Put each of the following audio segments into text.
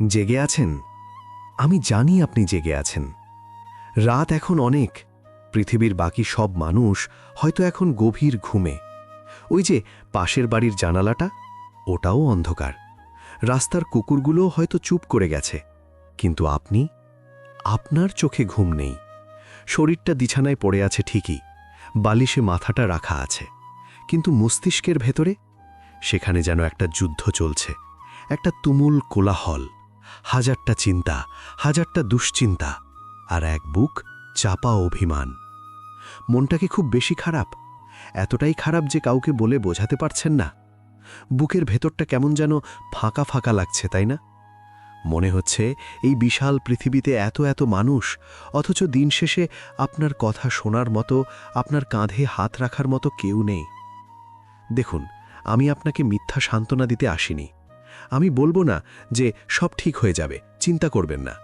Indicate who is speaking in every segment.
Speaker 1: জেগে আছেন? আমি জানি আপনি জেগে আছেন। রাত এখন অনেক, পৃথিবীর বাকি সব মানুষ হয়তো এখন গভীর ঘুমে। ওই যে পাশের বাড়ির জানালাটা, ওটাও অন্ধকার। রাস্তার কুকুরগুলোও হয়তো চুপ করে গেছে। কিন্তু আপনি, আপনার চোখে ঘুম নেই। শরীরটা বিছানায় পড়ে আছে ঠিকই, বালিশে মাথাটা রাখা আছে, কিন্তু মস্তিষ্কের ভেতরে সেখানে যেন একটা যুদ্ধ চলছে, একটা তুমুল কোলাহল, হাজারটা চিন্তা, হাজারটা দুশ্চিন্তা, আর এক বুক চাপা অভিমান। মনটা কি খুব বেশি খারাপ? এতটাই খারাপ যে কাউকে বলে বোঝাতে পারছেন না? বুকের ভেতরটা কেমন যেন ফাঁকা ফাঁকা লাগছে, তাই না? মনে হচ্ছে এই বিশাল পৃথিবীতে এত এত মানুষ, অথচ দিন শেষে আপনার কথা শোনার মতো, আপনার কাঁধে হাত রাখার মতো কেউ নেই। দেখুন, আমি আপনাকে মিথ্যা সান্ত্বনা দিতে আসিনি। আমি বলবো না যে সব ঠিক হয়ে যাবে, চিন্তা করবেন না।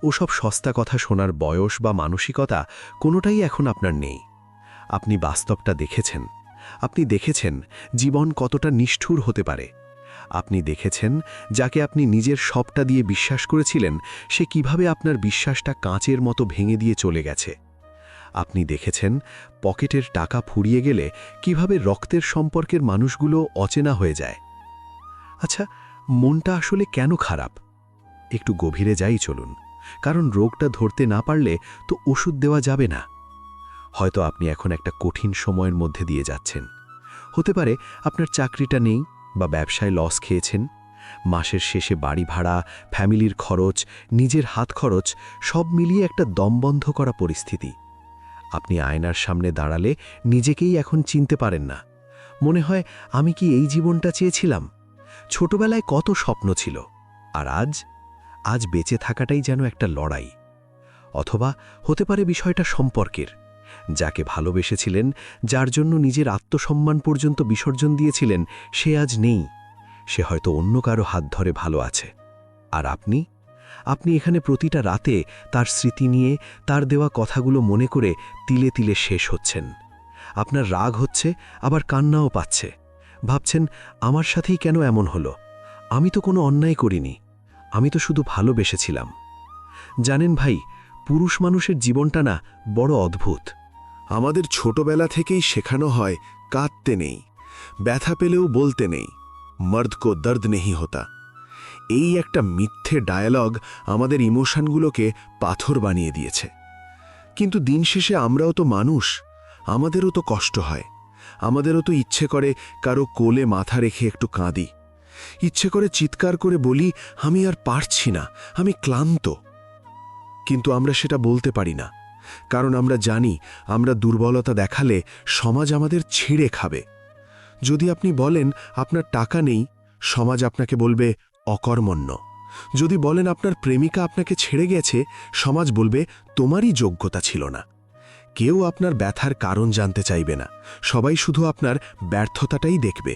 Speaker 1: ওসব সস্তা কথা শোনার বয়স বা মানসিকতা কোনোটাই এখন আপনার নেই। আপনি বাস্তবটা দেখেছেন। আপনি দেখেছেন জীবন কতটা নিষ্ঠুর হতে পারে। আপনি দেখেছেন যাকে আপনি নিজের সবটা দিয়ে বিশ্বাস করেছিলেন, সে কিভাবে আপনার বিশ্বাসটা কাঁচের মতো ভেঙে দিয়ে চলে গেছে। আপনি দেখেছেন পকেটের টাকা ফুরিয়ে গেলে কিভাবে রক্তের সম্পর্কের মানুষগুলো অচেনা হয়ে যায়। আচ্ছা, মনটা আসলে কেন খারাপ? একটু গভীরে যাই চলুন, কারণ রোগটা ধরতে না পারলে তো ওষুধ দেওয়া যাবে না। হয়তো আপনি এখন একটা কঠিন সময়ের মধ্যে দিয়ে যাচ্ছেন। হতে পারে আপনার চাকরিটা নেই, বা ব্যবসায় লস খেয়েছেন। মাসের শেষে বাড়ি ভাড়া, ফ্যামিলির খরচ, নিজের হাত খরচ সব মিলিয়ে একটা দমবন্ধ করা পরিস্থিতি। আপনি আয়নার সামনে দাঁড়ালে নিজেকেই এখন চিনতে পারেন না। মনে হয়, আমি কি এই জীবনটা চেয়েছিলাম? ছোটবেলায় কত স্বপ্ন ছিল, আর আজ বেঁচে থাকাটাই যেন একটা লড়াই। অথবা হতে পারে বিষয়টা সম্পর্কের। যাকে ভালোবেসেছিলেন, যার জন্য নিজের আত্মসম্মান পর্যন্ত বিসর্জন দিয়েছিলেন, সে আজ নেই। সে হয়তো অন্য কারো হাত ধরে ভালো আছে। আর আপনি এখানে প্রতিটা রাতে তার স্মৃতি নিয়ে, তার দেওয়া কথাগুলো মনে করে তিলে তিলে শেষ হচ্ছেন। আপনার রাগ হচ্ছে, আবার কান্নাও পাচ্ছে। ভাবছেন, আমার সাথেই কেন এমন হলো? আমি তো কোনো অন্যায় করিনি, আমি তো শুধু ভালোবেসেছিলাম। জানেন ভাই, পুরুষ মানুষের জীবনটা না বড় অদ্ভুত।
Speaker 2: আমাদের ছোটবেলা থেকেই শেখানো হয় কাঁদতে নেই, ব্যথা পেলেও বলতে নেই, মর্দ কো দর্দ নেহি হোতা। এই একটা মিথ্যে ডায়ালগ আমাদের ইমোশনগুলোকে পাথর বানিয়ে দিয়েছে। কিন্তু দিন শেষে আমরাও তো মানুষ, আমাদেরও তো কষ্ট হয়। আমাদেরও তো ইচ্ছে করে কারো কোলে মাথা রেখে একটু কাঁদি, ইচ্ছে করে চিৎকার করে বলি, আমি আর পারছি না, আমি ক্লান্ত। কিন্তু আমরা সেটা বলতে পারি না, কারণ আমরা জানি আমরা দুর্বলতা দেখালে সমাজ আমাদের ছিঁড়ে খাবে। যদি আপনি বলেন আপনার টাকা নেই, সমাজ আপনাকে বলবে অকর্মণ্য। যদি বলেন আপনার প্রেমিকা আপনাকে ছেড়ে গেছে, সমাজ বলবে তোমারই যোগ্যতা ছিল না। কেউ আপনার ব্যথার কারণ জানতে চাইবে না, সবাই শুধু আপনার ব্যর্থতাটাই দেখবে।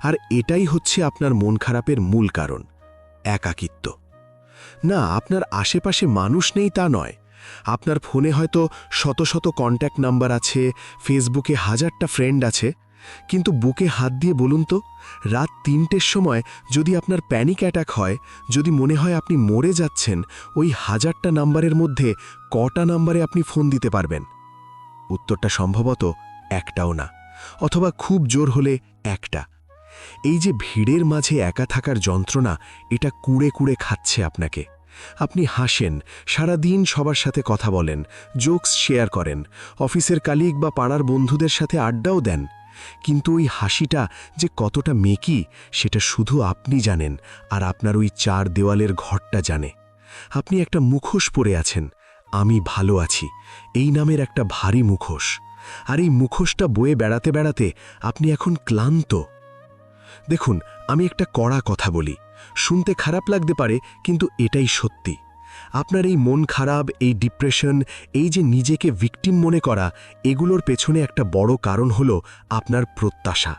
Speaker 2: আর এটাই হচ্ছে আপনার মন খারাপের মূল কারণ, একাকিত্ব। না, আপনার আশেপাশে মানুষ নেই তা নয়। আপনার ফোনে হয়তো শত শত কন্ট্যাক্ট নাম্বার আছে, ফেসবুকে হাজারটা ফ্রেন্ড আছে, কিন্তু বুকে হাত দিয়ে বলুন তো, রাত ৩টের সময় যদি আপনার প্যানিক অ্যাটাক হয়, যদি মনে হয় আপনি মরে যাচ্ছেন, ওই হাজারটা নাম্বারের মধ্যে কটা নাম্বারে আপনি ফোন দিতে পারবেন? উত্তরটা সম্ভবত একটাও না, অথবা খুব জোর হলে একটা। এই যে ভিড়ের মাঝে একা থাকার যন্ত্রণা, এটা কুড়ে কুড়ে খাচ্ছে আপনাকে। আপনি হাসেন, সারাদিন সবার সাথে কথা বলেন, জোকস শেয়ার করেন, অফিসের কালিগ বা পাড়ার বন্ধুদের সাথে আড্ডাও দেন, কিন্তু ওই হাসিটা যে কতটা মেকি সেটা শুধু আপনি জানেন, আর আপনার ওই ৪ দেওয়ালের ঘরটা জানে। আপনি একটা মুখোশ পরে আছেন, আমি ভালো আছি এই নামের একটা ভারী মুখোশ। আর এই মুখোশটা বয়ে বেড়াতে বেড়াতে আপনি এখন ক্লান্ত। দেখুন, আমি একটা কড়া কথা বলি, শুনতে খারাপ লাগতে পারে, কিন্তু এটাই সত্যি। আপনার এই মন খারাপ, এই ডিপ্রেশন, এই যে নিজেকে ভিকটিম মনে করা, এগুলোর পেছনে একটা বড় কারণ হলো আপনার প্রত্যাশা।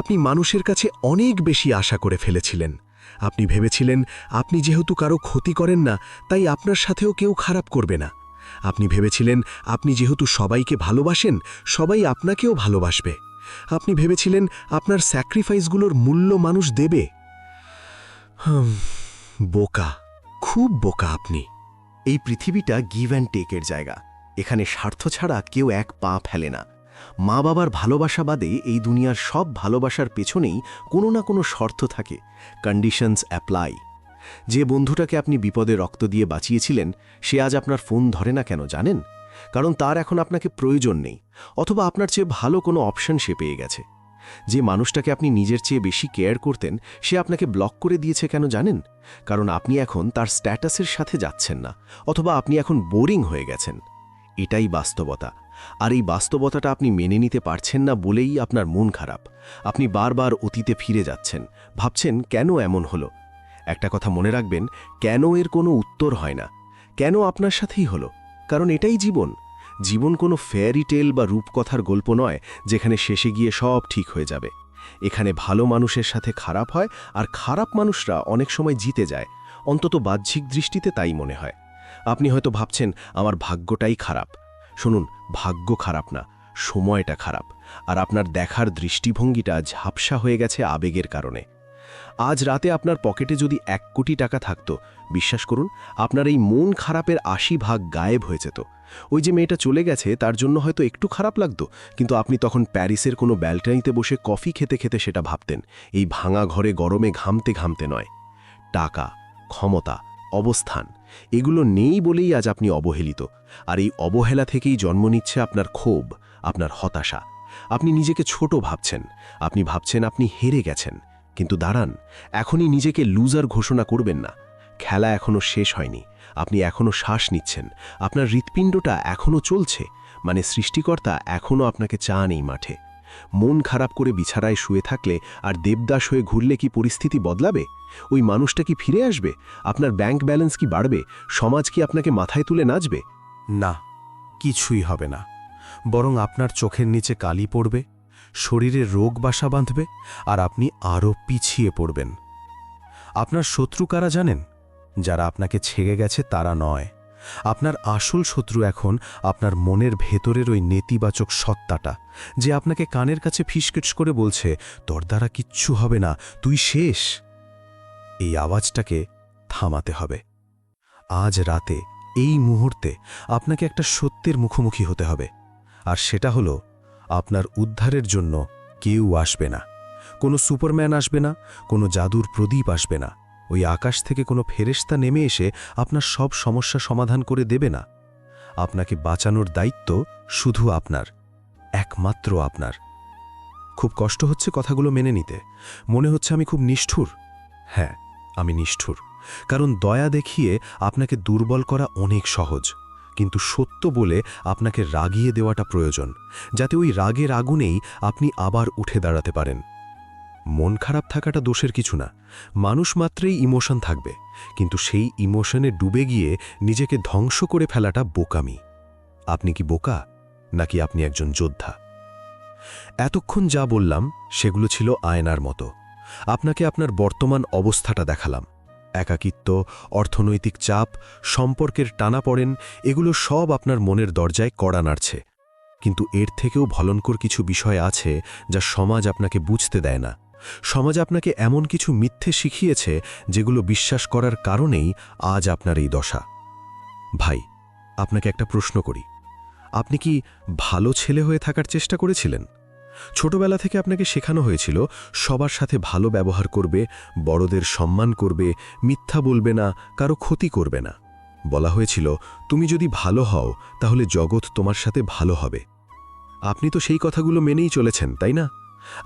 Speaker 2: আপনি মানুষের কাছে অনেক বেশি আশা করে ফেলেছিলেন। আপনি ভেবেছিলেন আপনি যেহেতু কারো ক্ষতি করেন না, তাই আপনার সাথেও কেউ খারাপ করবে না। আপনি ভেবেছিলেন আপনি যেহেতু সবাইকে ভালোবাসেন, সবাই আপনাকেও ভালোবাসবে। আপনি ভেবেছিলেন আপনার স্যাক্রিফাইসগুলোর মূল্য মানুষ দেবে।
Speaker 1: বোকা, খুব বোকা আপনি। এই পৃথিবীটা গিভ অ্যান্ড টেকের জায়গা। এখানে স্বার্থ ছাড়া কেউ এক পা ফেলে না। মা বাবার ভালোবাসা বাদে এই দুনিয়ার সব ভালোবাসার পেছনেই কোনো না কোনো শর্ত থাকে, কন্ডিশনস অ্যাপ্লাই। যে বন্ধুটাকে আপনি বিপদে রক্ত দিয়ে বাঁচিয়েছিলেন, সে আজ আপনার ফোন ধরে না কেন জানেন? কারণ তার এখন আপনাকে প্রয়োজন নেই, অথবা আপনার চেয়ে ভালো কোনো অপশন সে পেয়ে গেছে। যে মানুষটাকে আপনি নিজের চেয়ে বেশি কেয়ার করতেন, সে আপনাকে ব্লক করে দিয়েছে কেন জানেন? কারণ আপনি এখন তার স্ট্যাটাসের সাথে যাচ্ছেন না, অথবা আপনি এখন বোরিং হয়ে গেছেন। এটাই বাস্তবতা। আর এই বাস্তবতাটা আপনি মেনে নিতে পারছেন না বলেই আপনার মন খারাপ। আপনি বারবার অতীতে ফিরে যাচ্ছেন, ভাবছেন কেন এমন হলো। একটা কথা মনে রাখবেন, কেন এর কোনো উত্তর হয় না। কেন আপনার সাথেই হলো? কারণ এটাই জীবন। জীবন কোনো ফেয়ারি টেল বা রূপকথার গল্প নয় যেখানে শেষে গিয়ে সব ঠিক হয়ে যাবে। এখানে ভালো মানুষের সাথে খারাপ হয়, আর খারাপ মানুষরা অনেক সময় জিতে যায়। অন্তত বাহ্যিক দৃষ্টিতে তাই মনে হয়। আপনি হয়তো ভাবছেন আমার ভাগ্যটাই খারাপ। শুনুন, ভাগ্য খারাপ না, সময়টা খারাপ। আর আপনার দেখার দৃষ্টিভঙ্গিটা ঝাপসা হয়ে গেছে আবেগের কারণে। আজ রাতে আপনার পকেটে যদি 1 কোটি টাকা থাকতো, বিশ্বাস করুন আপনার এই মন খারাপের 80 ভাগ গায়েব হয়ে যেত। ওই যে মেয়েটা চলে গেছে, তার জন্য হয়তো একটু খারাপ লাগতো, কিন্তু আপনি তখন প্যারিসের কোনো ব্যালকনিতে বসে কফি খেতে খেতে সেটা ভাবতেন, এই ভাঙা ঘরে গরমে ঘামতে ঘামতে নয়। টাকা, ক্ষমতা, অবস্থান এগুলো নেই বলেই আজ আপনি অবহেলিত। আর এই অবহেলা থেকেই জন্ম নিচ্ছে আপনার ক্ষোভ, আপনার হতাশা। আপনি নিজেকে ছোট ভাবছেন, আপনি ভাবছেন আপনি হেরে গেছেন। কিন্তু দাঁড়ান, এখনই নিজেকে লুজার ঘোষণা করবেন না। খেলা এখনো শেষ হয়নি, আপনি এখনো শ্বাস নিচ্ছেন, আপনার হৃৎপিণ্ডটা এখনো চলছে, মানে সৃষ্টিকর্তা এখনো আপনাকে চান এই মাঠে। মন খারাপ করে বিছানায় শুয়ে থাকলে আর দেবদাস হয়ে ঘুরলে কি পরিস্থিতি বদলাবে? ওই মানুষটা কি ফিরে আসবে? আপনার ব্যাংক ব্যালেন্স কি বাড়বে? সমাজ কি আপনাকে মাথায় তুলে নাচবে? না, কিছুই হবে না। বরং আপনার চোখের নিচে কালি পড়বে, শরীরে রোগ বাসা বাঁধবে, আর আপনি আরও পিছিয়ে পড়বেন। আপনার শত্রু কারা জানেন? যারা আপনাকে ছেড়ে গেছে তারা নয়। আপনার আসল শত্রু এখন আপনার মনের ভেতরের ওই নেতিবাচক সত্তাটা, যে আপনাকে কানের কাছে ফিসকিটস করে বলছে, তোর দ্বারা কিচ্ছু হবে না, তুই শেষ। এই আওয়াজটাকে থামাতে হবে। আজ রাতে, এই মুহূর্তে আপনাকে একটা সত্যের মুখোমুখি হতে হবে। আর সেটা হলো, আপনার উদ্ধারের জন্য কেউ আসবে না। কোনো সুপারম্যান আসবে না, কোনো জাদুর প্রদীপ আসবে না। ওই আকাশ থেকে কোনো ফেরেশতা নেমে এসে আপনার সব সমস্যা সমাধান করে দেবে না। আপনাকে বাঁচানোর দায়িত্ব শুধু আপনার, একমাত্র আপনার। খুব কষ্ট হচ্ছে কথাগুলো মেনে নিতে। মনে হচ্ছে আমি খুব নিষ্ঠুর। হ্যাঁ, আমি নিষ্ঠুর। কারণ দয়া দেখিয়ে আপনাকে দুর্বল করা অনেক সহজ, কিন্তু সত্য বলে আপনাকে রাগিয়ে দেওয়াটা প্রয়োজন, যাতে ওই রাগের আগুনেই আপনি আবার উঠে দাঁড়াতে পারেন। মন খারাপ থাকাটা দোষের কিছু না। মানুষ মাত্রেই ইমোশন থাকবে, কিন্তু সেই ইমোশনে ডুবে গিয়ে নিজেকে ধ্বংস করে ফেলাটা বোকামি। আপনি কি বোকা, নাকি আপনি একজন যোদ্ধা? এতক্ষণ যা বললাম সেগুলো ছিল আয়নার মতো। আপনাকে আপনার বর্তমান অবস্থাটা দেখালাম। একাকিত্ব, অর্থনৈতিক চাপ, সম্পর্কের টানাপড়েন, এগুলো সব আপনার মনের দরজায় কড়া নাড়ছে। কিন্তু এর থেকেও ভয়ঙ্কর কিছু বিষয় আছে যা সমাজ আপনাকে বুঝতে দেয় না। সমাজ আপনাকে এমন কিছু মিথ্যে শিখিয়েছে যেগুলো বিশ্বাস করার কারণেই আজ আপনার এই দশা। ভাই, আপনাকে একটা প্রশ্ন করি। আপনি কি ভালো ছেলে হয়ে থাকার চেষ্টা করেছিলেন? ছোটবেলা থেকে আপনাকে শেখানো হয়েছিল সবার সাথে ভালো ব্যবহার করবে, বড়দের সম্মান করবে, মিথ্যা বলবে না, কারো ক্ষতি করবে না। বলা হয়েছিল, তুমি যদি ভালো হও তাহলে জগৎ তোমার সাথে ভালো হবে। আপনি তো সেই কথাগুলো মেনেই চলেছেন, তাই না?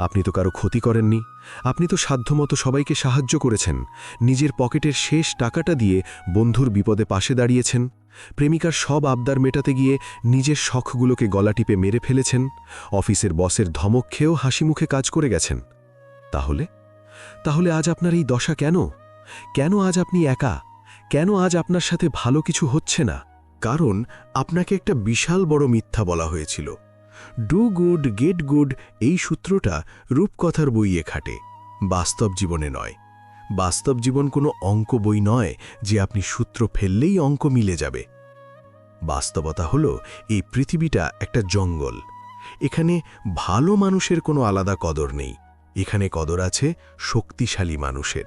Speaker 1: আপনি তো কারো ক্ষতি করেননি। আপনি তো সাধ্যমতো সবাইকে সাহায্য করেছেন। নিজের পকেটের শেষ টাকাটা দিয়ে বন্ধুর বিপদে পাশে দাঁড়িয়েছেন। প্রেমিকার সব আবদার মেটাতে গিয়ে নিজের শখগুলোকে গলা টিপে মেরে ফেলেছেন। অফিসের বসের ধমক খেয়েও হাসি মুখে কাজ করে গেছেন। তাহলে আজ আপনার এই দশা কেন? কেন আজ আপনি একা? কেন আজ আপনার সাথে ভালো কিছু হচ্ছে না? কারণ আপনাকে একটা বিশাল বড় মিথ্যা বলা হয়েছিল। ডু গুড গেট গুড, এই সূত্রটা রূপকথার বইয়ে খাটে, বাস্তব জীবনে নয়। বাস্তব জীবন কোনো অঙ্ক বই নয় যে আপনি সূত্র ফেললেই অঙ্ক মিলে যাবে। বাস্তবতা হলো, এই পৃথিবীটা একটা জঙ্গল। এখানে ভালো মানুষের কোনো আলাদা কদর নেই। এখানে কদর আছে শক্তিশালী মানুষের।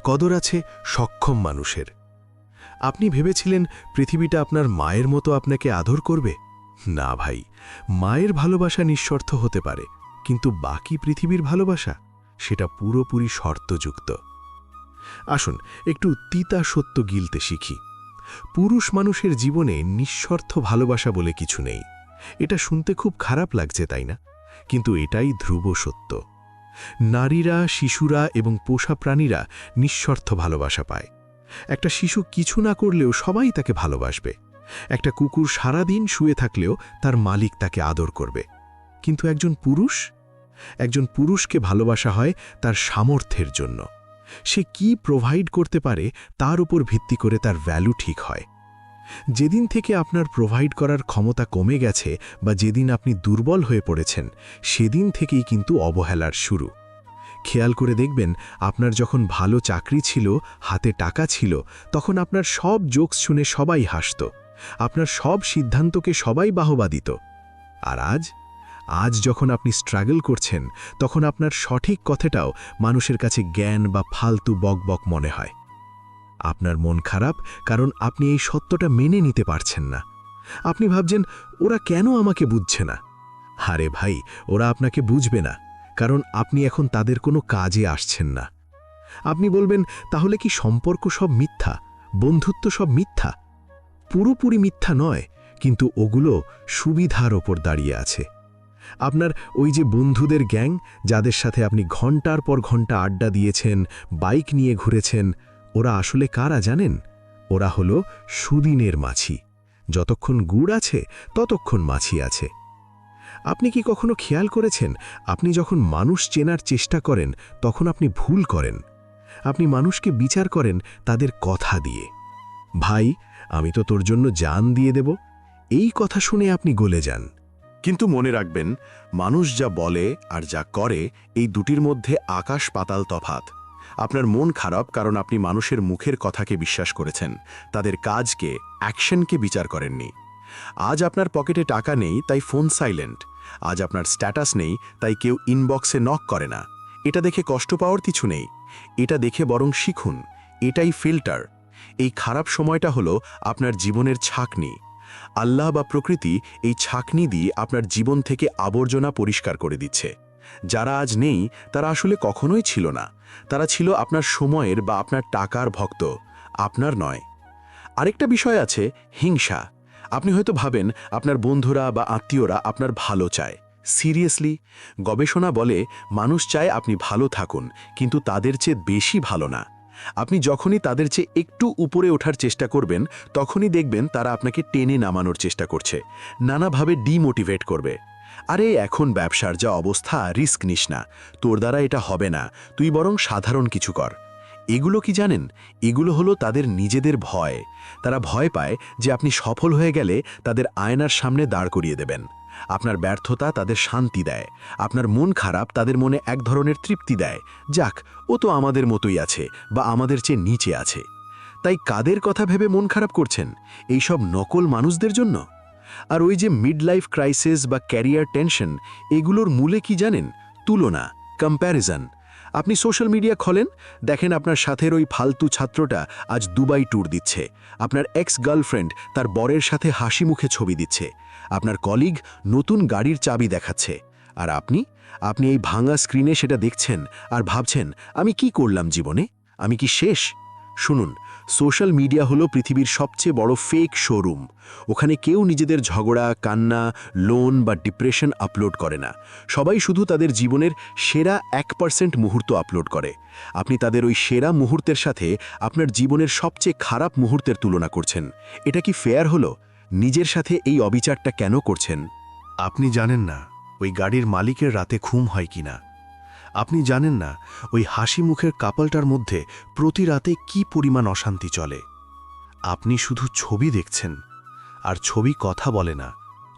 Speaker 2: কদর আছে সক্ষম মানুষের। আপনি ভেবেছিলেন পৃথিবীটা আপনার মায়ের মতো আপনাকে আদর করবে? না ভাই, মায়ের ভালোবাসা নিঃশর্ত হতে পারে, কিন্তু বাকি পৃথিবীর ভালোবাসা সেটা পুরোপুরি শর্তযুক্ত। আসুন একটু তিতা সত্য গিলতে শিখি। পুরুষ মানুষের জীবনে নিঃস্বার্থ ভালোবাসা বলে কিছু নেই। এটা শুনতে খুব খারাপ লাগছে, তাই না? কিন্তু এটাই ধ্রুব সত্য। নারীরা, শিশুরা এবং পোষা প্রাণীরা নিঃস্বার্থ ভালোবাসা পায়। একটা শিশু কিছু না করলেও সবাই তাকে ভালোবাসবে। একটা কুকুর সারাদিন শুয়ে থাকলেও তার মালিক তাকে আদর করবে। কিন্তু একজন পুরুষকে ভালোবাসা হয় তার সামর্থ্যের জন্য। সে কি প্রোভাইড করতে পারে তার উপর ভিত্তি করে তার ভ্যালু ঠিক হয়। যেদিন থেকে আপনার প্রোভাইড করার ক্ষমতা কমে গেছে বা যেদিন আপনি দুর্বল হয়ে পড়েছেন, সেদিন থেকেই কিন্তু অবহেলার শুরু। খেয়াল করে দেখবেন, আপনার যখন ভালো চাকরি ছিল, হাতে টাকা ছিল, তখন আপনার সব জোকস শুনে সবাই হাসত, আপনার সব সিদ্ধান্তকে সবাই বাহবা দিত। আর আজ যখন আপনি স্ট্রাগল করছেন, তখন আপনার সঠিক কথাটাও মানুষের কাছে জ্ঞান বা ফালতু বকবক মনে হয়। আপনার মন খারাপ কারণ আপনি এই সত্যটা মেনে নিতে পারছেন না। আপনি ভাবছেন, ওরা কেন আমাকে বুঝছে না? আরে ভাই, ওরা আপনাকে বুঝবে না, কারণ আপনি এখন তাদের কোনো কাজে আসছেন না। আপনি বলবেন, তাহলে কি সম্পর্ক সব মিথ্যা, বন্ধুত্ব সব মিথ্যা? পুরোপুরি মিথ্যা নয়, কিন্তু ওগুলো সুবিধার ওপর দাঁড়িয়ে আছে। আপনার ওই যে বন্ধুদের গ্যাং, যাদের সাথে আপনি ঘন্টার পর ঘন্টা আড্ডা দিয়েছেন, বাইক নিয়ে ঘুরেছেন, ওরা আসলে কারা জানেন? ওরা হলো সুদিনের মাছি। যতক্ষণ গুড় আছে ততক্ষণ মাছি আছে। আপনি কি কখনো খেয়াল করেছেন, আপনি যখন মানুষ চেনার চেষ্টা করেন তখন আপনি ভুল করেন? আপনি মানুষকে বিচার করেন তাদের কথা দিয়ে। ভাই, আমি তো তোর জন্য জান দিয়ে দেব, এই কথা শুনে আপনি গলে যান।
Speaker 3: কিন্তু মনে রাখবেন, মানুষ যা বলে আর যা করে, এই দুটির মধ্যে আকাশ পাতাল তফাত। আপনার মন খারাপ কারণ আপনি মানুষের মুখের কথাকে বিশ্বাস করেছেন, তাদের কাজকে, অ্যাকশনকে বিচার করেননি। আজ আপনার পকেটে টাকা নেই তাই ফোন সাইলেন্ট, আজ আপনার স্ট্যাটাস নেই তাই কেউ ইনবক্সে নক করে না। এটা দেখে কষ্ট পাওয়ার কিছু নেই, এটা দেখে বরং শিখুন। এটাই ফিল্টার। এই খারাপ সময়টা হলো আপনার জীবনের ছাঁকনি। আল্লাহ বা প্রকৃতি এই ছাঁকনি দিয়ে আপনার জীবন থেকে আবর্জনা পরিষ্কার করে দিচ্ছে। যারা আজ নেই তারা আসলে কখনোই ছিল না, তারা ছিল আপনার সময়ের বা আপনার টাকার ভক্ত, আপনার নয়। আরেকটা বিষয় আছে, হিংসা। আপনি হয়তো ভাবেন আপনার বন্ধুরা বা আত্মীয়রা আপনার ভালো চায়। সিরিয়াসলি, গবেষণা বলে মানুষ চায় আপনি ভালো থাকুন, কিন্তু তাদের চেয়ে বেশি ভালো না। আপনি যখনই তাদের চেয়ে একটু উপরে ওঠার চেষ্টা করবেন, তখনই দেখবেন তারা আপনাকে টেনে নামানোর চেষ্টা করছে, নানাভাবে ডিমোটিভেট করবে। আরে এখন ব্যবসার যা অবস্থা, রিস্ক নিস না, তোর দ্বারা এটা হবে না, তুই বরং সাধারণ কিছু কর। এগুলো কি জানেন? এগুলো হলো তাদের নিজেদের ভয়। তারা ভয় পায় যে আপনি সফল হয়ে গেলে তাদের আয়নার সামনে দাঁড় করিয়ে দেবেন। আপনার ব্যর্থতা তাদের শান্তি দেয়, আপনার মন খারাপ তাদের মনে এক ধরনের তৃপ্তি দেয়, যাক ও তো আমাদের মতোই আছে বা আমাদের চেয়ে নিচে আছে। তাই কাদের কথা ভেবে মন খারাপ করছেন? এইসব নকল মানুষদের জন্য। আর ওই যে মিড লাইফ ক্রাইসিস বা ক্যারিয়ার টেনশন, এগুলোর মূলে কি জানেন? তুলনা, কম্প্যারিজন। আপনি সোশ্যাল মিডিয়া খোলেন, দেখেন আপনার সাথের ওই ফালতু ছাত্রটা আজ দুবাই ট্যুর দিচ্ছে, আপনার এক্স গার্লফ্রেন্ড তার বরের সাথে হাসি মুখে ছবি দিচ্ছে, আপনার কলিগ নতুন গাড়ির চাবি দেখাচ্ছে, আর আপনি এই ভাঙা স্ক্রিনে সেটা দেখছেন আর ভাবছেন, আমি কি করলাম জীবনে? আমি কি শেষ? শুনুন, সোশ্যাল মিডিয়া হলো পৃথিবীর সবচেয়ে বড় ফেক শোরুম। ওখানে কেউ নিজেদের ঝগড়া, কান্না, লোন বা ডিপ্রেশন আপলোড করে না। সবাই শুধু তাদের জীবনের সেরা 1% মুহূর্ত আপলোড করে। আপনি তাদের ওই সেরা মুহূর্তের সাথে আপনার জীবনের সবচেয়ে খারাপ মুহূর্তের তুলনা করছেন। এটা কি ফেয়ার হলো? নিজের সাথে এই অবিচারটা কেন করছেন?
Speaker 2: আপনি জানেন না ওই গাড়ির মালিকের রাতে ঘুম হয় কিনা। আপনি জানেন না ওই হাসি মুখের কাপলটার মধ্যে প্রতি রাতে কি পরিমাণ অশান্তি চলে। আপনি শুধু ছবি দেখছেন, আর ছবি কথা বলে না,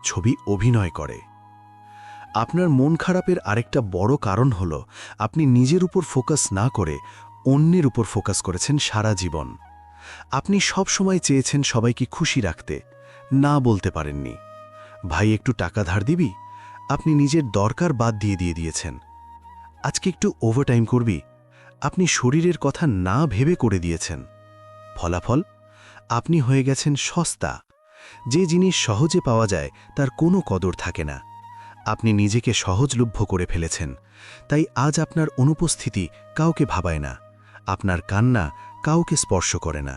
Speaker 2: ছবি অভিনয় করে। আপনার মন খারাপের আরেকটা বড় কারণ হলো আপনি নিজের উপর ফোকাস না করে অন্যের উপর ফোকাস করেছেন সারা জীবন। আপনি সব সময় চেয়েছেন সবাইকে খুশি রাখতে, না বলতে পারেননি। ভাই একটু টাকা ধার দিবি? আপনি নিজের দরকার বাদ দিয়ে দিয়েছেন। আজকে একটু ওভারটাইম করবি?
Speaker 1: আপনি শরীরের কথা না ভেবে করে দিয়েছেন। ফলাফল, আপনি হয়ে গেছেন সস্তা। যে জিনিস সহজে পাওয়া যায় তার কোনো কদর থাকে না। আপনি নিজেকে সহজলভ্য করে ফেলেছেন, তাই আজ আপনার অনুপস্থিতি কাউকে ভাবায় না, আপনার কান্না কাউকে স্পর্শ করে না।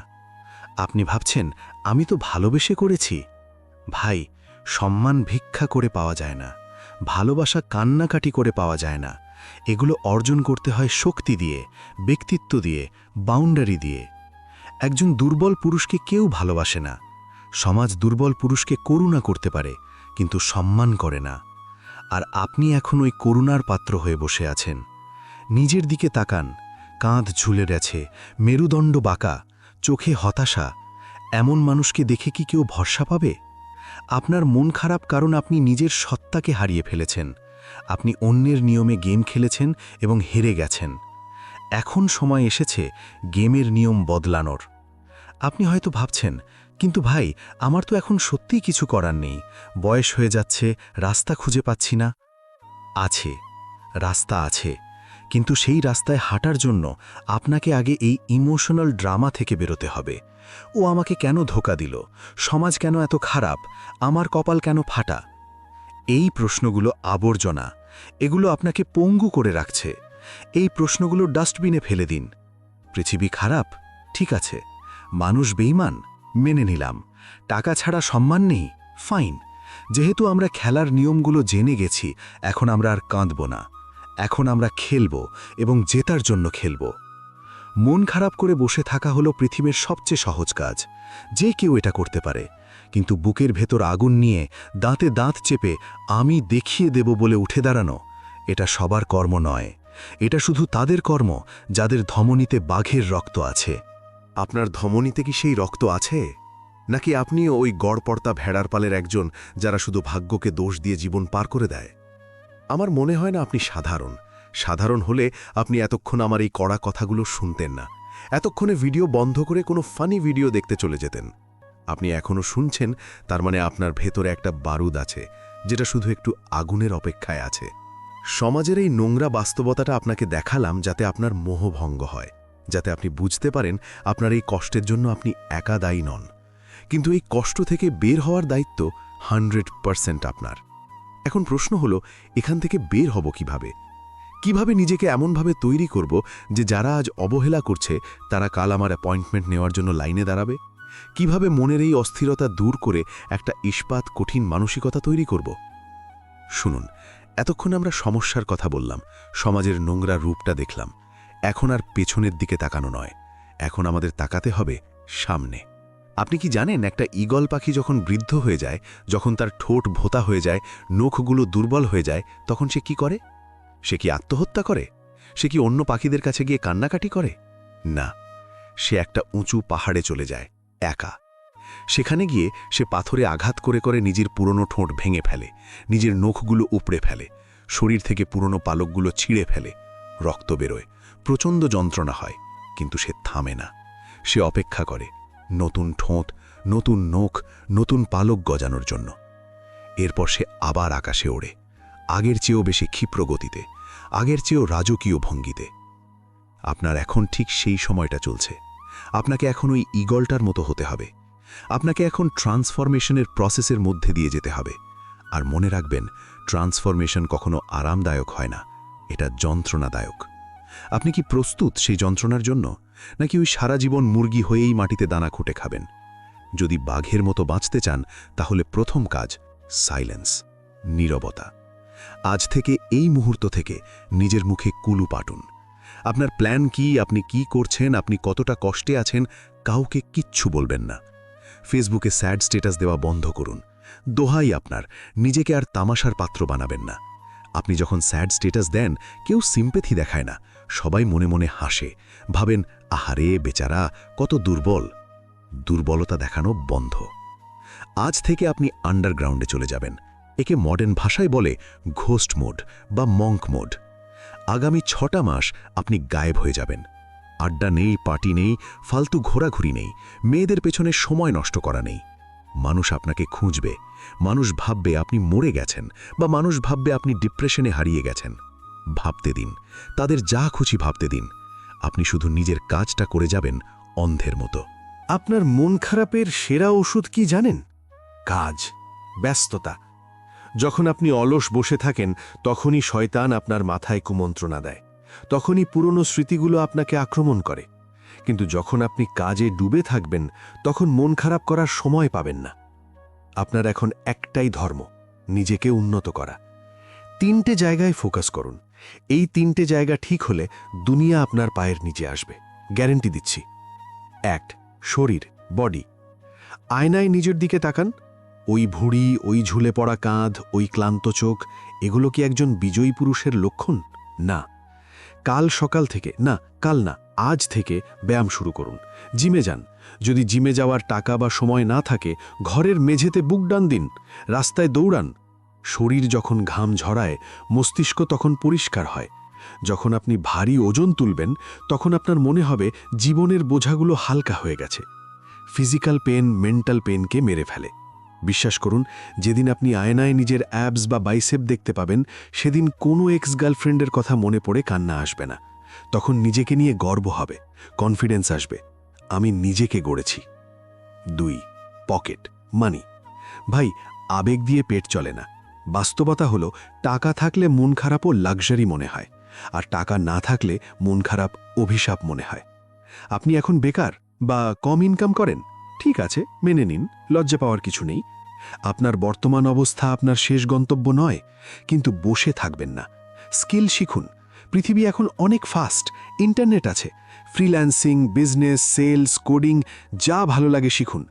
Speaker 1: আপনি ভাবছেন, আমি তো ভালোবেসে করেছি। ভাই, সম্মান ভিক্ষা করে পাওয়া যায় না, ভালোবাসা কান্নাকাটি করে পাওয়া যায় না। এগুলো অর্জন করতে হয় শক্তি দিয়ে, ব্যক্তিত্ব দিয়ে, বাউন্ডারি দিয়ে। একজন দুর্বল পুরুষকে কেউ ভালোবাসে না। সমাজ দুর্বল পুরুষকে করুণা করতে পারে, কিন্তু সম্মান করে না। আর আপনি এখন ওই করুণার পাত্র হয়ে বসে আছেন। নিজের দিকে তাকান, কাঁধ ঝুলে গেছে, মেরুদণ্ড বাঁকা, চোখে হতাশা। এমন মানুষকে দেখে কি কেউ ভরসা পাবে? আপনার মন খারাপ কারণ আপনি নিজের সত্তাকে হারিয়ে ফেলেছেন। আপনি অন্যের নিয়মে গেম খেলেছেন এবং হেরে গেছেন। এখন সময় এসেছে গেমের নিয়ম বদলানোর। আপনি হয়তো ভাবছেন, কিন্তু ভাই, আমার তো এখন সত্যিই কিছু করার নেই, বয়স হয়ে যাচ্ছে, রাস্তা খুঁজে পাচ্ছি না। আছে, রাস্তা আছে, কিন্তু সেই রাস্তায় হাঁটার জন্য আপনাকে আগে এই ইমোশনাল ড্রামা থেকে বেরোতে হবে। ও আমাকে কেন ধোঁকা দিল? সমাজ কেন এত খারাপ? আমার কপাল কেন ফাটা? এই প্রশ্নগুলো আবর্জনা, এগুলো আপনাকে পঙ্গু করে রাখছে। এই প্রশ্নগুলো ডাস্টবিনে ফেলে দিন। পৃথিবী খারাপ, ঠিক আছে। মানুষ বেঈমান, মেনে নিলাম। টাকা ছাড়া সম্মান নেই, ফাইন। যেহেতু আমরা খেলার নিয়মগুলো জেনে গেছি, এখন আমরা আর কাঁদব না। এখন আমরা খেলব এবং জেতার জন্য খেলব। মন খারাপ করে বসে থাকা হলো পৃথিবীর সবচেয়ে সহজ কাজ। যে কেউ এটা করতে পারে, কিন্তু বুকের ভেতর আগুন নিয়ে দাঁতে দাঁত চেপে আমি দেখিয়ে দেব বলে উঠে দাঁড়ানো, এটা সবার কর্ম নয়। এটা শুধু তাদের কর্ম যাদের ধমনীতে বাঘের রক্ত আছে।
Speaker 3: আপনার ধমনীতে কি সেই রক্ত আছে, নাকি আপনিও ওই গড়পড়তা ভেড়ার পালের একজন যারা শুধু ভাগ্যকে দোষ দিয়ে জীবন পার করে দেয়? আমার মনে হয় না আপনি সাধারণ হলে আপনি এতক্ষণ আমার এই কড়া কথাগুলো শুনতেন না। এতক্ষণে ভিডিও বন্ধ করে কোনো ফানি ভিডিও দেখতে চলে যেতেন। আপনি এখনও শুনছেন, তার মানে আপনার ভেতরে একটা বারুদ আছে, যেটা শুধু একটু আগুনের অপেক্ষায় আছে। সমাজের এই নোংরা বাস্তবতাটা আপনাকে দেখালাম যাতে আপনার মোহভঙ্গ হয়, যাতে আপনি বুঝতে পারেন আপনার এই কষ্টের জন্য আপনি একা দায়ী নন। কিন্তু এই কষ্ট থেকে বের হওয়ার দায়িত্ব 100% আপনার। এখন প্রশ্ন হলো, এখান থেকে বের হব কিভাবে নিজেকে এমনভাবে তৈরি করব যে যারা আজ অবহেলা করছে তারা কাল আমার অ্যাপয়েন্টমেন্ট নেওয়ার জন্য লাইনে দাঁড়াবে? কিভাবে মনের এই অস্থিরতা দূর করে একটা ইস্পাত কঠিন মানসিকতা তৈরি করব? শুনুন, এতক্ষণ আমরা সমস্যার কথা বললাম, সমাজের নোংরা রূপটা দেখলাম। এখন আর পেছনের দিকে তাকানো নয়, এখন আমাদের তাকাতে হবে সামনে। আপনি কি জানেন, একটা ঈগল পাখি যখন বৃদ্ধ হয়ে যায়, যখন তার ঠোঁট ভোঁতা হয়ে যায়, নখগুলো দুর্বল হয়ে যায়, তখন সে কি করে? সে কি আত্মহত্যা করে? সে কি অন্য পাখিদের কাছে গিয়ে কান্নাকাটি করে? না, সে একটা উঁচু পাহাড়ে চলে যায় একা। সেখানে গিয়ে সে পাথরে আঘাত করে করে নিজের পুরনো ঠোঁট ভেঙে ফেলে, নিজের নখগুলো উপড়ে ফেলে, শরীর থেকে পুরনো পালকগুলো ছিঁড়ে ফেলে, রক্ত বেরোয়, প্রচণ্ড যন্ত্রণা হয়, কিন্তু সে থামে না। সে অপেক্ষা করে নতুন ঠোঁট, নতুন নখ, নতুন পালক গজানোর জন্য। এরপর সে আবার আকাশে ওড়ে, আগের চেয়েও বেশি ক্ষিপ্র গতিতে, আগের চেয়েও রাজকীয় ভঙ্গিতে। আপনার এখন ঠিক সেই সময়টা চলছে। আপনাকে এখন ওই ঈগলটার মতো হতে হবে। আপনাকে এখন ট্রান্সফরমেশনের প্রসেসের মধ্যে দিয়ে যেতে হবে। আর মনে রাখবেন, ট্রান্সফরমেশন কখনো আরামদায়ক হয় না, এটা যন্ত্রণাদায়ক। আপনি কি প্রস্তুত সেই যন্ত্রণার জন্য, নাকি ওই সারা জীবন মুরগি হয়েই মাটিতে দানা খুঁটে খাবেন? যদি বাঘের মতো বাঁচতে চান, তাহলে প্রথম কাজ সাইলেন্স, নীরবতা। আজ থেকে, এই মুহূর্ত থেকে নিজের মুখে কুলু পাটুন। আপনার প্ল্যান কি, আপনি কি করছেন, আপনি কতটা কষ্টে আছেন, কাউকে কিচ্ছু বলবেন না। ফেসবুকে স্যাড স্ট্যাটাস দেওয়া বন্ধ করুন। দোহাই আপনার, নিজেকে আর তামাশার পাত্র বানাবেন না। আপনি যখন স্যাড স্ট্যাটাস দেন, কেউ সিম্প্যাথি দেখায় না, সবাই মনে মনে হাসে, ভাবেন আহারে বেচারা কত দুর্বল। দুর্বলতা দেখানো বন্ধ। আজ থেকে আপনি আন্ডারগ্রাউন্ডে চলে যাবেন। একে মডার্ন ভাষায় বলে ঘোস্ট মোড বা মঙ্ক মোড। আগামী 6টা মাস আপনি গায়েব হয়ে যাবেন। আড্ডা নেই, পার্টি নেই, ফালতু ঘোরাঘুরি নেই, মেয়েদের পেছনে সময় নষ্ট করা নেই। মানুষ আপনাকে খুঁজবে, মানুষ ভাববে আপনি মরে গেছেন, বা মানুষ ভাববে আপনি ডিপ্রেশনে হারিয়ে গেছেন। ভাবতে দিন, তাদের যা খুশি ভাবতে দিন।
Speaker 2: আপনি শুধু নিজের কাজটা করে যাবেন অন্ধের মতো।
Speaker 1: আপনার মন খারাপের সেরা ওষুধ কি জানেন? কাজ, ব্যস্ততা। যখন আপনি অলস বসে থাকেন তখনই শয়তান আপনার মাথায় কুমন্ত্রণা দেয়, তখনই পুরনো স্মৃতিগুলো আপনাকে আক্রমণ করে। কিন্তু যখন আপনি কাজে ডুবে থাকবেন তখন মন খারাপ করার সময় পাবেন না। আপনার এখন একটাই ধর্ম, নিজেকে উন্নত করা। 3টে জায়গায় ফোকাস করুন। এই 3টে জায়গা ঠিক হলে দুনিয়া আপনার পায়ের নিচে আসবে, গ্যারেন্টি দিচ্ছি। 1. শরীর, বডি। আয়নায় নিজের দিকে তাকান। ওই ভুঁড়ি, ওই ঝুলে পড়া কাঁধ, ওই ক্লান্ত চোখ, এগুলো কি একজন বিজয়ী পুরুষের লক্ষণ? না। কাল সকাল থেকে, না কাল না, আজ থেকে ব্যায়াম শুরু করুন। জিমে যান। যদি জিমে যাওয়ার টাকা বা সময় না থাকে, ঘরের মেঝেতে বুক ডান দিন, রাস্তায় দৌড়ান। শরীর যখন ঘাম ঝরায়, মস্তিষ্ক তখন পরিষ্কার হয়। যখন আপনি ভারী ওজন তুলবেন তখন আপনার মনে হবে জীবনের বোঝাগুলো হালকা হয়ে গেছে। ফিজিক্যাল পেন মেন্টাল পেনকে মেরে ফেলে। বিশ্বাস করুন, যেদিন আপনি আয়নায় নিজের অ্যাবস বা বাইসেপ দেখতে পাবেন, সেদিন কোনো এক্স গার্লফ্রেন্ডের কথা মনে পড়ে কান্না আসবে না। তখন নিজেকে নিয়ে গর্ব হবে, কনফিডেন্স আসবে, আমি নিজেকে গড়েছি। 2. পকেট, মানি। ভাই, আবেগ দিয়ে পেট চলে না। বাস্তবতা হলো, টাকা থাকলে মন খারাপও লাক্সারি মনে হয়, আর টাকা না থাকলে মন খারাপ অভিশাপ মনে হয়। আপনি এখন বেকার বা কম ইনকাম করেন, ঠিক আছে, মেনে নিন, লজ্জা পাওয়ার কিছু নেই। আপনার বর্তমান অবস্থা আপনার শেষ গন্তব্য নয়, কিন্তু বসে থাকবেন না। স্কিল শিখুন। পৃথিবী এখন অনেক ফাস্ট, ইন্টারনেট আছে। ফ্রিল্যান্সিং, বিজনেস, সেলস, কোডিং, যা ভালো লাগে শিখুন।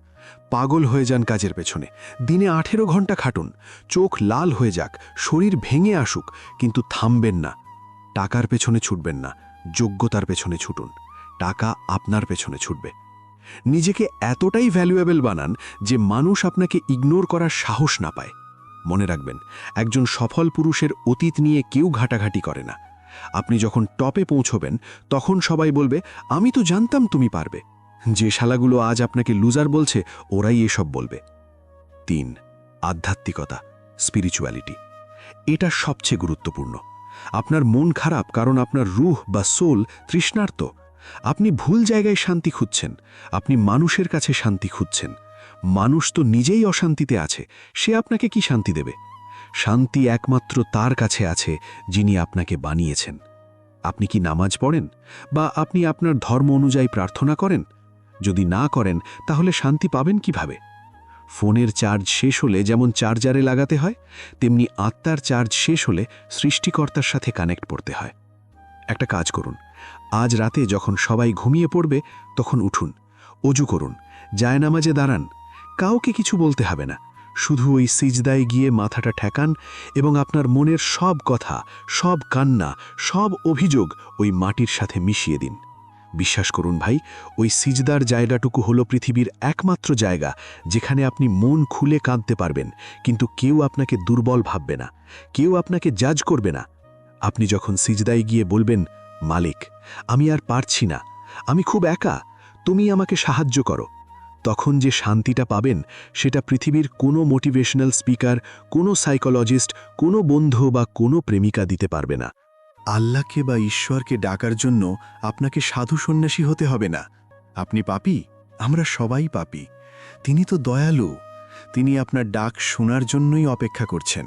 Speaker 1: পাগল হয়ে যান কাজের পেছনে। দিনে 18 ঘন্টা খাটুন। চোখ লাল হয়ে যাক, শরীর ভেঙে আসুক, কিন্তু থামবেন না। টাকার পেছনে ছুটবেন না, যোগ্যতার পেছনে ছুটুন। টাকা আপনার পেছনে ছুটবে। নিজেকে এতটাই ভ্যালুয়েবল বানান যে মানুষ আপনাকে ইগনোর করার সাহস না পায়। মনে রাখবেন, একজন সফল পুরুষের অতীত নিয়ে কেউ ঘাটাঘাটি করে না। আপনি যখন টপে পৌঁছবেন তখন সবাই বলবে, আমি তো জানতাম তুমি পারবে। যে শালাগুলো আজ আপনাকে লুজার বলছে, ওরাই এসব বলবে। 3. আধ্যাত্মিকতা, স্পিরিচুয়ালিটি। এটা সবচেয়ে গুরুত্বপূর্ণ। আপনার মন খারাপ কারণ আপনার রুহ বা সোল তৃষ্ণার্ত। আপনি ভুল জায়গায় শান্তি খুঁজছেন, আপনি মানুষের কাছে শান্তি খুঁজছেন। মানুষ তো নিজেই অশান্তিতে আছে, সে আপনাকে কি শান্তি দেবে? শান্তি একমাত্র তার কাছে আছে যিনি আপনাকে বানিয়েছেন। আপনি কি নামাজ পড়েন, বা আপনি আপনার ধর্ম অনুযায়ী প্রার্থনা করেন? যদি না করেন, তাহলে শান্তি পাবেন কিভাবে? ফোনের চার্জ শেষ হলে যেমন চার্জারে লাগাতে হয়, তেমনি আত্মার চার্জ শেষ হলে সৃষ্টিকর্তার সাথে কানেক্ট করতে হয়। একটা কাজ করুন, আজ রাতে যখন সবাই ঘুমিয়ে পড়বে তখন উঠুন, অজু করুন, জায়নামাজে দাঁড়ান। কাউকে কিছু বলতে হবে না, শুধু ওই সিজদায় গিয়ে মাথাটা ঠেকান এবং আপনার মনের সব কথা, সব কান্না, সব অভিযোগ ওই মাটির সাথে মিশিয়ে দিন। বিশ্বাস করুন ভাই, ওই সিজদার জায়গাটুকু হলো পৃথিবীর একমাত্র জায়গা যেখানে আপনি মন খুলে কাঁদতে পারবেন, কিন্তু কেউ আপনাকে দুর্বল ভাববে না, কেউ আপনাকে জাজ করবে না। আপনি যখন সিজদায় গিয়ে বলবেন, মালিক, আমি আর পারছি না, আমি খুব একা, তুমি আমাকে সাহায্য করো, তখন যে শান্তিটা পাবেন সেটা পৃথিবীর কোনো মোটিভেশনাল স্পিকার, কোনো সাইকোলজিস্ট, কোনো বন্ধু বা কোনো প্রেমিকা দিতে পারবে না।
Speaker 4: আল্লাহকে বা ঈশ্বরকে ডাকার জন্য আপনাকে সাধু সন্ন্যাসী হতে হবে না। আপনি পাপী, আমরা সবাই পাপী। তিনি তো দয়ালু, তিনি আপনার ডাক শোনার জন্যই অপেক্ষা করছেন।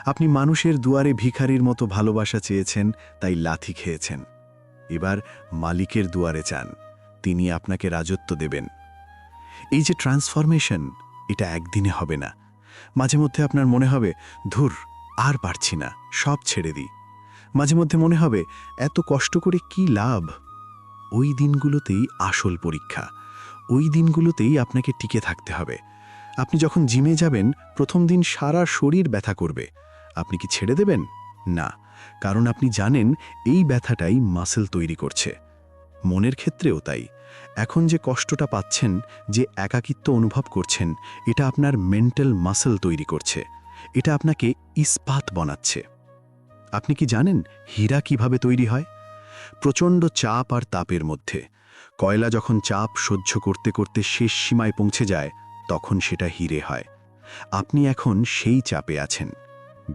Speaker 4: আপনি মানুষের দুয়ারে ভিখারির মতো ভালোবাসা চেয়েছেন, তাই লাথি খেয়েছেন। এবার মালিকের দুয়ারে চান, তিনি আপনাকে রাজত্ব দেবেন। এই যে ট্রান্সফরমেশন, এটা একদিনে হবে না। মাঝে মধ্যে আপনার মনে হবে, ধুর, আর পারছি না, সব ছেড়ে দিই। মাঝে মধ্যে মনে হবে, এত কষ্ট করে কি লাভ? ওই দিনগুলোতেই আসল পরীক্ষা, ওই দিনগুলোতেই আপনাকে টিকে থাকতে হবে। আপনি যখন জিমে যাবেন, প্রথম দিন সারা শরীর ব্যথা করবে। আপনি কি ছেড়ে দেবেন? না, কারণ আপনি জানেন এই ব্যথাটাই মাসল তৈরি করছে। মনের ক্ষেত্রেও তাই। এখন যে কষ্টটা পাচ্ছেন, যে একাকিত্ব অনুভব করছেন, এটা আপনার মেন্টাল মাসল তৈরি করছে, এটা আপনাকে ইস্পাত বানাচ্ছে। আপনি কি জানেন হীরা কিভাবে তৈরি হয়? প্রচণ্ড চাপ আর তাপের মধ্যে। কয়লা যখন চাপ সহ্য করতে করতে শেষ সীমায় পৌঁছে যায়, তখন সেটা হীরে হয়। আপনি এখন সেই চাপে আছেন।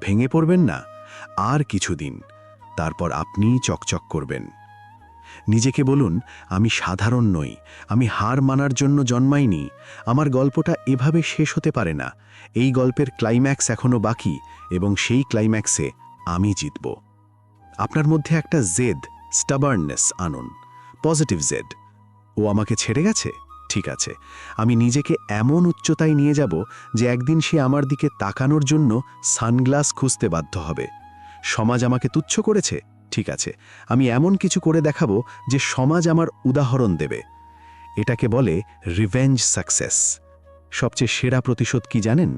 Speaker 4: ভেঙে পড়বেন না, আর কিছুদিন, তারপর আপনিই চকচক করবেন। নিজেকে বলুন, আমি সাধারণ নই, আমি হার মানার জন্য জন্মাইনি, আমার গল্পটা এভাবে শেষ হতে পারে না, এই গল্পের ক্লাইম্যাক্স এখনও বাকি এবং সেই ক্লাইম্যাক্সে আমি জিতব। আপনার মধ্যে একটা জেদ, স্টাবার্ননেস আনুন, পজিটিভ জেড। ও আমাকে ছেড়ে গেছে, ঠিক আছে, আমি নিজেকে এমন উচ্চতায় নিয়ে যাব যে একদিন সে আমার দিকে তাকানোর জন্য সানগ্লাস খুঁজতে বাধ্য হবে। সমাজ আমাকে তুচ্ছ করেছে, ঠিক আছে, আমি এমন কিছু করে দেখাবো যে সমাজ আমার উদাহরণ দেবে। এটাকে বলে রিভেঞ্জ সাকসেস। সবচেয়ে সেরা প্রতিশোধ কি জানেন?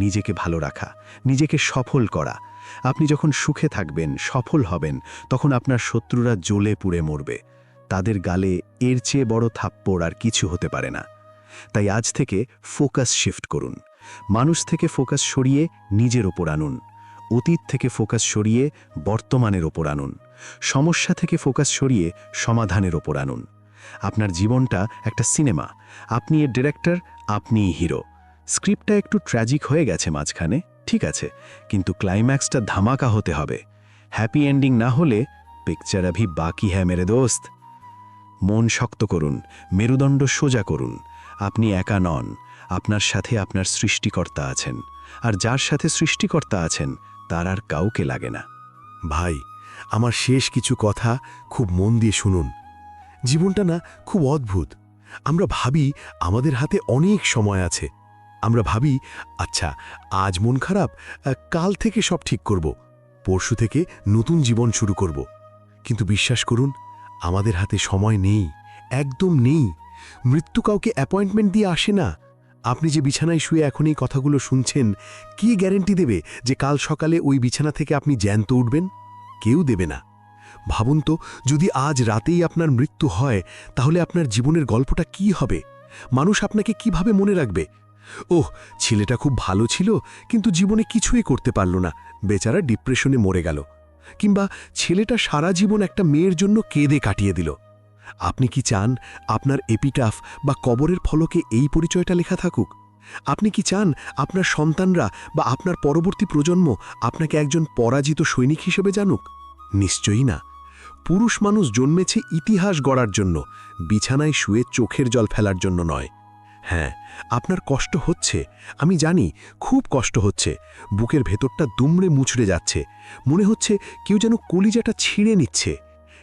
Speaker 4: নিজেকে ভালো রাখা, নিজেকে সফল করা। আপনি যখন সুখে থাকবেন, সফল হবেন, তখন আপনার শত্রুরা জ্বলে পুড়ে মরবে। তাদের গালে এর চেয়ে বড় থাপ্পড় আর কিছু হতে পারে না। তাই আজ থেকে ফোকাস শিফট করুন। মানুষ থেকে ফোকাস সরিয়ে নিজের ওপর আনুন। অতীত থেকে ফোকাস সরিয়ে বর্তমানের ওপর আনুন। সমস্যা থেকে ফোকাস সরিয়ে সমাধানের ওপর আনুন। আপনার জীবনটা একটা সিনেমা, আপনি এর ডিরেক্টর, আপনিই হিরো। স্ক্রিপ্টটা একটু ট্র্যাজিক হয়ে গেছে মাঝখানে, ঠিক আছে, কিন্তু ক্লাইম্যাক্সটা ধামাকা হতে হবে। হ্যাপি এন্ডিং না হলে পিকচার আভি বাকি হ্যায় মেরে দোস্ত। মন শক্ত করুন, মেরুদণ্ড সোজা করুন। আপনি একা নন, আপনার সাথে আপনার সৃষ্টিকর্তা আছেন, আর যার সাথে সৃষ্টিকর্তা আছেন তার আর কাউকে লাগে না।
Speaker 2: ভাই, আমার শেষ কিছু কথা খুব মন দিয়ে শুনুন। জীবনটা না খুব অদ্ভুত। আমরা ভাবি আমাদের হাতে অনেক সময় আছে। আমরা ভাবি, আচ্ছা আজ মন খারাপ, কাল থেকে সব ঠিক করব, পরশু থেকে নতুন জীবন শুরু করব। কিন্তু বিশ্বাস করুন, আমাদের হাতে সময় নেই, একদম নেই। মৃত্যু কাউকে অ্যাপয়েন্টমেন্ট দিয়ে আসে না। আপনি যে বিছানায় শুয়ে এখন এই কথাগুলো শুনছেন, কি গ্যারেন্টি দেবে যে কাল সকালে ওই বিছানা থেকে আপনি জ্যান্ত উঠবেন? কেউ দেবে না। ভাবুন তো, যদি আজ রাতেই আপনার মৃত্যু হয়, তাহলে আপনার জীবনের গল্পটা কি হবে? মানুষ আপনাকে কিভাবে মনে রাখবে? ওহ, ছেলেটা খুব ভালো ছিল, কিন্তু জীবনে কিছুই করতে পারল না, বেচারা ডিপ্রেশনে মরে গেল। কিংবা ছেলেটা সারা জীবন একটা মেয়ের জন্য কেঁদে কাটিয়ে দিল। আপনি কি চান আপনার এপিটাফ বা কবরের ফলকে এই পরিচয়টা লেখা থাকুক? আপনি কি চান আপনার সন্তানরা বা আপনার পরবর্তী প্রজন্ম আপনাকে একজন পরাজিত সৈনিক হিসেবে জানুক? নিশ্চয়ই না। পুরুষ মানুষ জন্মেছে ইতিহাস গড়ার জন্য, বিছানায় শুয়ে চোখের জল ফেলার জন্য নয়। হ্যাঁ, আপনার কষ্ট হচ্ছে, আমি জানি, খুব কষ্ট হচ্ছে। বুকের ভেতরটা দুমড়ে মুচড়ে যাচ্ছে, মনে হচ্ছে কেউ যেন কলিজাটা ছিঁড়ে নিচ্ছে।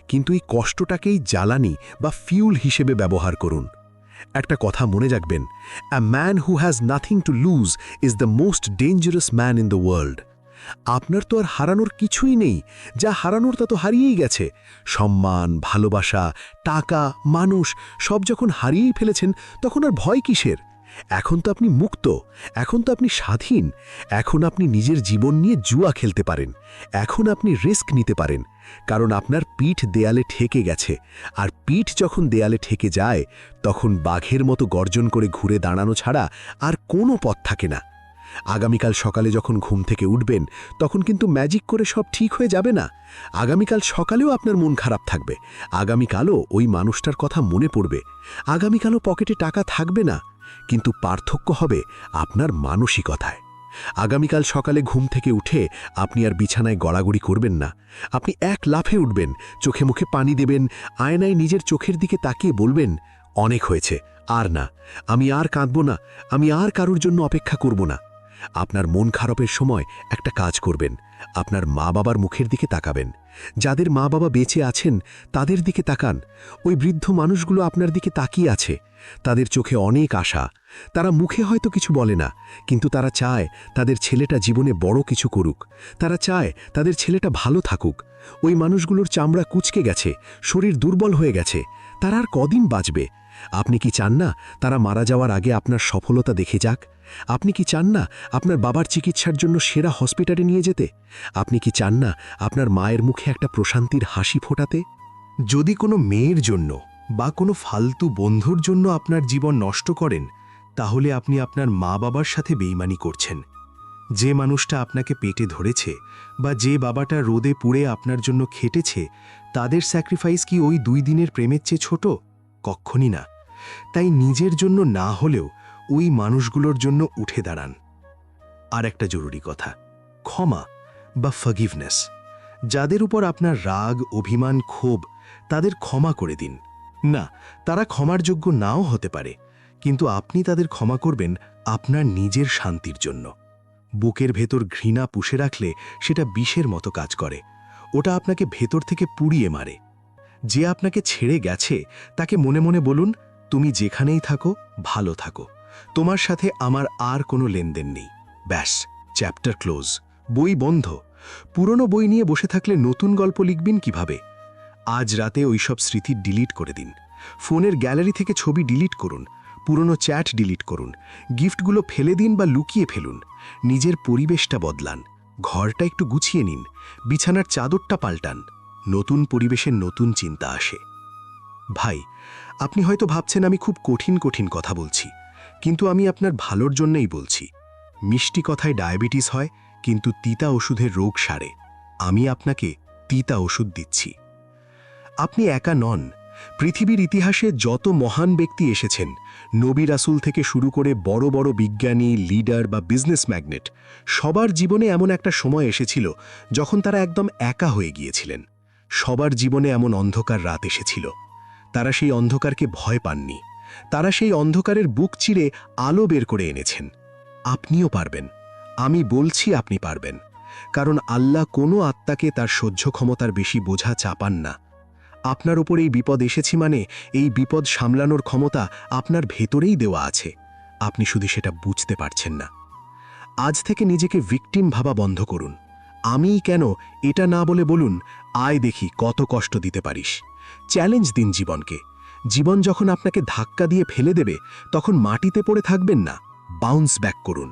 Speaker 2: কিন্তু এই কষ্টটাকেই জ্বালানি বা ফিউল হিসেবে ব্যবহার করুন। একটা কথা মনে রাখবেন, a man who has nothing to lose is the most dangerous man in the world. আপনার তো আর হারানোর কিছুই নেই, যা হারানোর তা তো হারিয়েই গেছে। সম্মান, ভালোবাসা, টাকা, মানুষ সব যখন হারিয়েই ফেলেছেন, তখন আর ভয় কিসের? এখন তো আপনি মুক্ত, এখন তো আপনি স্বাধীন, এখন আপনি নিজের জীবন নিয়ে জুয়া খেলতে পারেন, এখন আপনি রিস্ক নিতে পারেন। কারণ আপনার পিঠ দেয়ালে ঠেকে গেছে, আর পিঠ যখন দেয়ালে ঠেকে যায়, তখন বাঘের মতো গর্জন করে ঘুরে দাঁড়ানো ছাড়া আর কোনো পথ থাকে না। আগামীকাল সকালে যখন ঘুম থেকে উঠবেন, তখন কিন্তু ম্যাজিক করে সব ঠিক হয়ে যাবে না। আগামীকাল সকালেও আপনার মন খারাপ থাকবে, আগামীকালও ওই মানুষটার কথা মনে পড়বে, আগামীকালও পকেটে টাকা থাকবে না। কিন্তু পার্থক্য হবে আপনার মানসিকতায়। আগামীকাল সকালে ঘুম থেকে উঠে আপনি আর বিছানায় গড়াগড়ি করবেন না, আপনি এক লাফে উঠবেন, চোখে মুখে পানি দেবেন, আয়নায় নিজের চোখের দিকে তাকিয়ে বলবেন, অনেক হয়েছে, আর না, আমি আর কাঁদব না, আমি আর কারোর জন্য অপেক্ষা করব না। আপনার মন খারাপের সময় একটা কাজ করবেন, আপনার মা বাবার মুখের দিকে তাকাবেন। যাদের মা বাবা বেঁচে আছেন তাদের দিকে তাকান। ওই বৃদ্ধ মানুষগুলো আপনার দিকে তাকিয়ে আছে, তাদের চোখে অনেক আশা। তারা মুখে হয়তো কিছু বলে না, কিন্তু তারা চায় তাদের ছেলেটা জীবনে বড় কিছু করুক, তারা চায় তাদের ছেলেটা ভালো থাকুক। ওই মানুষগুলোর চামড়া কুঁচকে গেছে, শরীর দুর্বল হয়ে গেছে, তারা আর কদিন বাঁচবে? আপনি কি চান না তারা মারা যাওয়ার আগে আপনার সফলতা দেখে যাক? আপনি কি চান না আপনার বাবার চিকিৎসার জন্য সেরা হসপিটালে নিয়ে যেতে? আপনি কি চান না আপনার মায়ের মুখে একটা প্রশান্তির হাসি ফোটাতে?
Speaker 1: যদি কোনো মেয়ের জন্য বা কোনো ফালতু বন্ধুর জন্য আপনার জীবন নষ্ট করেন, তাহলে আপনি আপনার মা বাবার সাথে বেইমানি করছেন। যে মানুষটা আপনাকে পেটে ধরেছে বা যে বাবাটা রোদে পুড়ে আপনার জন্য খেটেছে, তাদের স্যাক্রিফাইস কি ওই 2 দিনের প্রেমের চেয়ে ছোট? কক্ষণই না। তাই নিজের জন্য না হলেও ওই মানুষগুলোর জন্য উঠে দাঁড়ান। আর একটা জরুরি কথা, ক্ষমা বা ফরগিভনেস। যাদের উপর আপনার রাগ, অভিমান, ক্ষোভ
Speaker 4: তাদের ক্ষমা করে দিন। না, তারা ক্ষমার যোগ্য নাও হতে পারে, কিন্তু আপনি তাদের ক্ষমা করবেন আপনার নিজের শান্তির জন্য। বুকের ভেতর ঘৃণা পুষে রাখলে সেটা বিষের মতো কাজ করে। ওটা আপনাকে ভেতর থেকে পুড়িয়ে মারে। যে আপনাকে ছেড়ে গেছে তাকে মনে মনে বলুন, তুমি যেখানেই থাকো ভালো থাকো, তোমার সাথে আমার আর কোনো লেনদেন নেই। ব্যাস, চ্যাপ্টার ক্লোজ, বই বন্ধ। পুরনো বই নিয়ে বসে থাকলে নতুন গল্প লিখবেন কিভাবে? আজ রাতে ওইসব স্মৃতি ডিলিট করে দিন। ফোনের গ্যালারি থেকে ছবি ডিলিট করুন, পুরনো চ্যাট ডিলিট করুন, গিফটগুলো ফেলে দিন বা লুকিয়ে ফেলুন। নিজের পরিবেশটা বদলান, ঘরটা একটু গুছিয়ে নিন, বিছানার চাদরটা পাল্টান। নতুন পরিবেশে নতুন চিন্তা আসে। ভাই, আপনি হয়তো ভাবছেন আমি খুব কঠিন কঠিন কথা বলছি, কিন্তু আমি আপনার ভালোর জন্যই বলছি। মিষ্টি কথায় ডায়াবেটিস হয়, কিন্তু তিতা ওষুধের রোগ সারে। আমি আপনাকে তিতা ওষুধ দিচ্ছি। আপনি একা নন। পৃথিবীর ইতিহাসে যত মহান ব্যক্তি এসেছেন, নবী রাসূল থেকে শুরু করে বড় বড় বিজ্ঞানী, লিডার বা বিজনেস ম্যাগনেট, সবার জীবনে এমন একটা সময় এসেছিল যখন তারা একদম একা হয়ে গিয়েছিলেন। সবার জীবনে এমন অন্ধকার রাত এসেছিল। তারা সেই অন্ধকারকে ভয় পাননি। তারা সেই অন্ধকারের বুক চিরে আলো বের করে এনেছেন। আপনিও পারবেন। আমি বলছি আপনি পারবেন, কারণ আল্লাহ কোনো আত্মাকে তার সহ্য ক্ষমতার বেশি বোঝা চাপান না। আপনার ওপর এই বিপদ এসেছি মানে এই বিপদ সামলানোর ক্ষমতা আপনার ভেতরেই দেওয়া আছে। আপনি শুধু সেটা বুঝতে পারছেন না। আজ থেকে নিজেকে ভিকটিম ভাবা বন্ধ করুন। আমিই কেন এটা না বলে বলুন, আয় দেখি কত কষ্ট দিতে পারিস। চ্যালেঞ্জ দিন জীবনকে। জীবন যখন আপনাকে ধাক্কা দিয়ে ফেলে দেবে, তখন মাটিতে পড়ে থাকবেন না, বাউন্স ব্যাক করুন।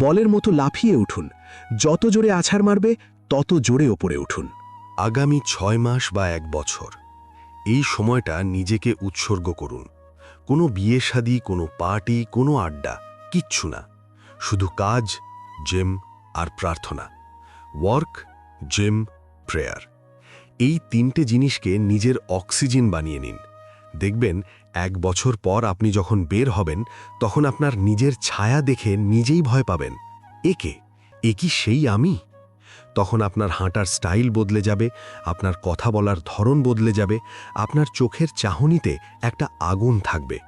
Speaker 4: বলের মতো লাফিয়ে উঠুন। যত জোরে আছাড় মারবে তত জোরে ওপরে উঠুন।
Speaker 3: আগামী 6 মাস বা 1 বছর এই সময়টা নিজেকে উৎসর্গ করুন। কোনো বিয়ে শাদী, কোনো পার্টি, কোনো আড্ডা, কিচ্ছু না। শুধু কাজ, জিম আর প্রার্থনা। Work, gym, prayer. এই 3টে জিনিসকে নিজের অক্সিজেন বানিয়ে নিন। দেখবেন 1 বছর পর আপনি যখন বের হবেন, তখন আপনার নিজের ছায়া দেখে নিজেই ভয় পাবেন। এ কি সেই আমি? তখন আপনার হাঁটার স্টাইল বদলে যাবে, আপনার কথা বলার ধরন বদলে যাবে, আপনার চোখের চাহনিতে একটা আগুন থাকবে।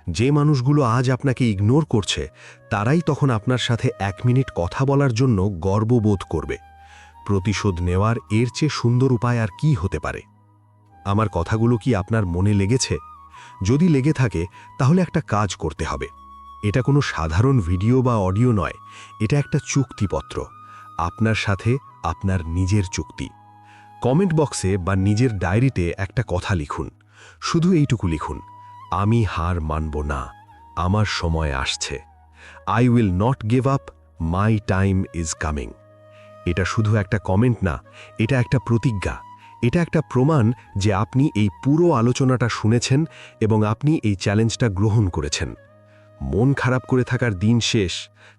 Speaker 3: যে মানুষগুলো আজ আপনাকে ইগনোর করছে, তারাই তখন আপনার সাথে 1 মিনিট কথা বলার জন্য গর্ববোধ করবে। প্রতিশোধ নেওয়ার এর চেয়ে সুন্দর উপায় আর কি হতে পারে? আমার কথাগুলো কি আপনার মনে লেগেছে? যদি লেগে থাকে, তাহলে একটা কাজ করতে হবে। এটা কোনো সাধারণ ভিডিও বা অডিও নয়, এটা একটা চুক্তিপত্র। আপনার সাথে আপনার নিজের চুক্তি। কমেন্ট বক্সে বা নিজের ডায়েরিতে একটা কথা লিখুন। শুধু এইটুকু লিখুন, আমি হার মানব না, আমার সময় আসছে। I will not give up, my time is coming. এটা শুধু একটা কমেন্ট না, এটা একটা প্রতিজ্ঞা। এটা একটা প্রমাণ যে আপনি এই পুরো আলোচনাটা শুনেছেন এবং আপনি এই চ্যালেঞ্জটা গ্রহণ করেছেন। মন খারাপ করে থাকার দিন শেষ,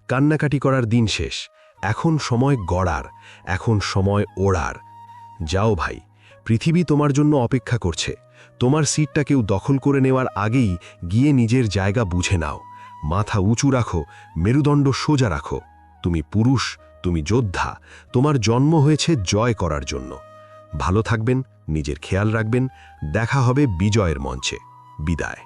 Speaker 3: কান্নাকাটি করার দিন শেষ। এখন সময় গড়ার, এখন সময় ওড়ার। যাও ভাই, পৃথিবী তোমার জন্য অপেক্ষা করছে। তোমার সিটটা কেউ দখল করে নেওয়ার আগেই গিয়ে নিজের জায়গা বুঝে নাও। মাথা উঁচু রাখো, মেরুদণ্ড সোজা রাখো। তুমি পুরুষ, তুমি যোদ্ধা। তোমার জন্ম হয়েছে জয় করার জন্য। ভালো থাকবেন, নিজের খেয়াল রাখবেন। দেখা হবে বিজয়ের মঞ্চে। বিদায়।